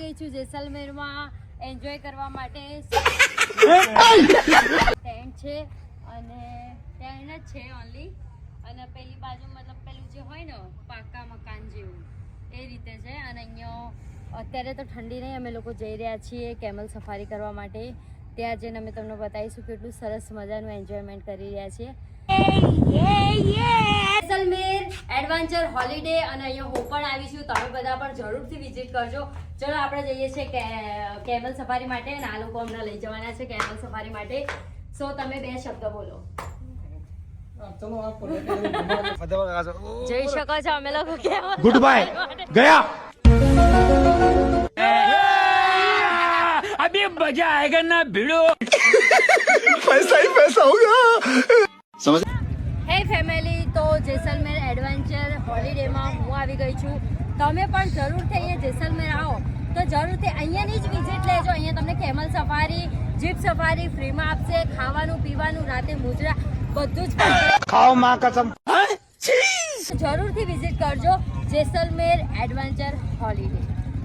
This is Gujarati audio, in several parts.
ગઈ છું જેસલમેરમાં એન્જોય કરવા માટે. ટેન્ટ છે અને ટેન્ટ જ છે ઓનલી, અને પેલી બાજુ મતલબ પેલું જે હોય ને પાકા મકાન જેવું એ રીતે છે. અને અહીંયા અત્યારે તો ઠંડી નહીં, અમે લોકો જઈ રહ્યા છીએ કેમલ સફારી કરવા માટે. ત્યાં જઈને અમે તમને બતાવીશું કેટલું સરસ મજાનું એન્જોયમેન્ટ કરી રહ્યા છીએ. જેસલમેર એડવેન્ચર હોલિડે અને અહીંયા હું પણ આવી છું, તમે બધા પણ જરૂરથી વિઝિટ કરજો. ચલો આપણે જઈએ છીએ કેમલ સફારી માટે અને આ લોકો અમને લઈ જવાના છે કેમલ સફારી માટે. સો તમે 2 શબ્દ બોલો. જઈ શકો છો અમે લોકો કેમલ. ગુડ બાય ગયા. अभी मजा आएगा ना भिड़ो. पैसा ही पैसा होगा. समझ. હે ફેમિલી, તો જેસલમેર એડવેન્ચર હોલિડેમાં હું આવી ગઈ છું. તમે પણ જરૂરથી અહીંયા જેસલમેર આવો તો જરૂરથી અહીંયાની જ વિઝિટ લેજો. અહીંયા તમને કેમલ સફારી, જીપ સફારી ફ્રીમાં આપશે, ખાવાનું પીવાનું, રાતે મુજરા બધું જ खाओ माँ कसम. જરૂરથી વિઝિટ કરજો જેસલમેર એડવેન્ચર હોલિડે.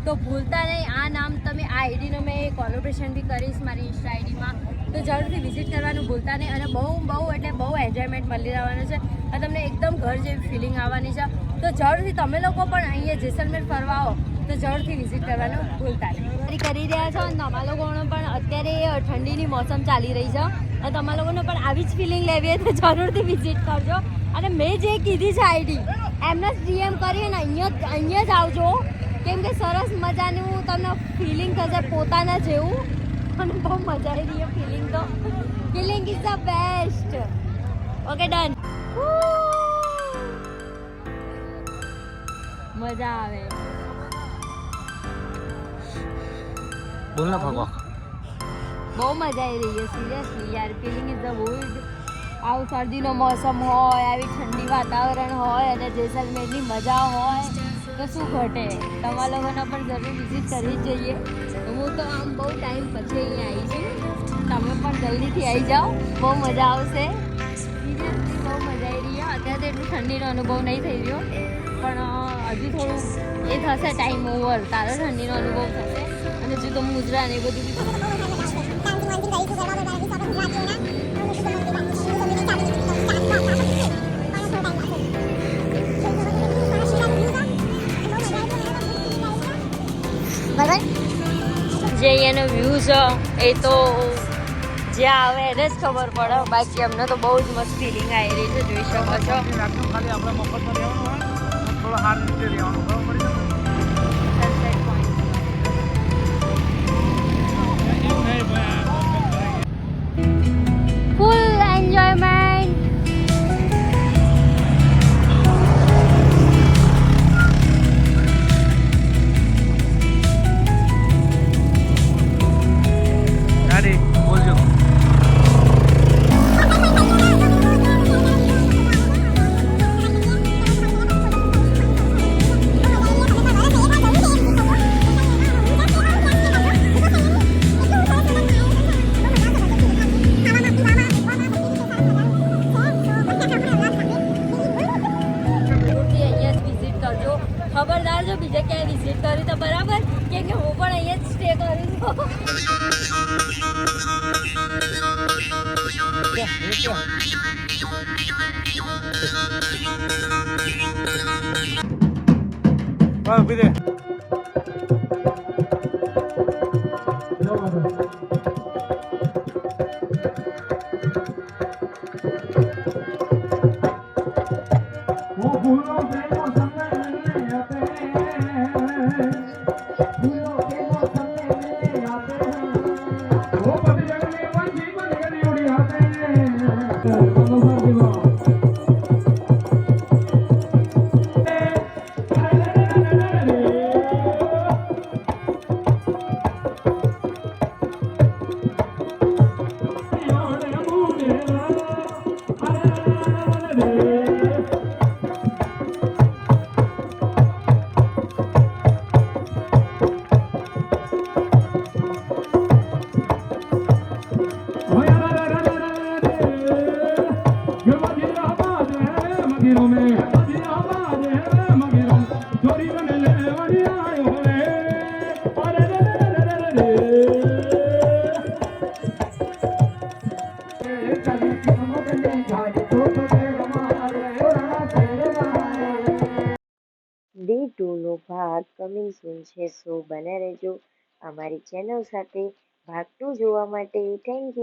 તો ભૂલતા નહીં, આ નામ તમે આ આઈડીનો મેં કોલેબોરેશન બી કરીશ મારી ઇન્સ્ટા આઈડીમાં, તો જરૂરથી વિઝિટ કરવાનું ભૂલતા નહીં. અને બહુ એટલે બહુ એન્જોયમેન્ટ મળી રહેવાનું છે અને તમને એકદમ ઘર જેવી ફિલિંગ આવવાની છે. તો જરૂરથી તમે લોકો પણ અહીંયા જેસલમેર ફરવા આવો તો જરૂરથી વિઝિટ કરવાનું ભૂલતા નહીં. કરી રહ્યા છો અને તમારા લોકોનો પણ અત્યારે ઠંડીની મોસમ ચાલી રહી છે અને તમારા લોકોને પણ આવી જ ફિલિંગ લેવી હોય તો જરૂરથી વિઝિટ કરજો. અને મેં જે કીધી છે આઈડી એમને જ ડીએમ કરીને અહીંયા જ આવજો, કેમ કે સરસ મજાનું તમને ફિલિંગ થશે પોતાના જેવું અને બહુ મજા આવી રહી છે ફિલિંગ. તો feeling is the best. Okay done. મજા આવે. बोलना भगवा. બહુ મજા આવી રહી છે સિરિયસલી યાર. Feeling is the good. આવું શરદીનો મોસમ હોય, આવી ઠંડી વાતાવરણ હોય અને જેસલમેરની મજા હોય તો શું ઘટે. તમારા લોકોને પણ જરૂર વિઝિટ કરવી જ જોઈએ. હું તો આમ બહુ ટાઈમ પછી અહીંયા આવી છું, તમે પણ જલ્દીથી આવી જાઓ, બહુ મજા આવશે. સિરિયસલી બહુ મજા આવી રહી છે. અત્યારે તો એટલું ઠંડીનો અનુભવ નહીં થઈ રહ્યો, પણ હજુ થોડું એ થશે ટાઈમ ઓવર તારો ઠંડીનો અનુભવ થશે. અને હજુ તો મુજરા ને એ બધું બી જે અહીંયાનો વ્યૂ છે એ તો જ્યાં આવે એને જ ખબર પડે. બાકી અમને તો બહુ જ મસ્ત ફિલિંગ આવી રહી છે, જોઈ શકો છો. ખાલી આપણે મફતમાં રહેવાનું હોય, થોડો સારી રીતે રહેવાનું ખબર પડી જાય. ફૂલ એન્જોયમેન્ટ. ગાડી બોલજો. ખબરદાર જો બીજે ક્યાંય વિઝિટ કરી તો બરાબર, કેમ કે હું પણ અહીંયા જ સ્ટે કરીશ. હા બીજે ડે 2નો ભાગ કમિંગ સૂન છે, સો બને રહેજો અમારી ચેનલ સાથે. ભાગ 2 જોવા માટે થેન્ક યુ.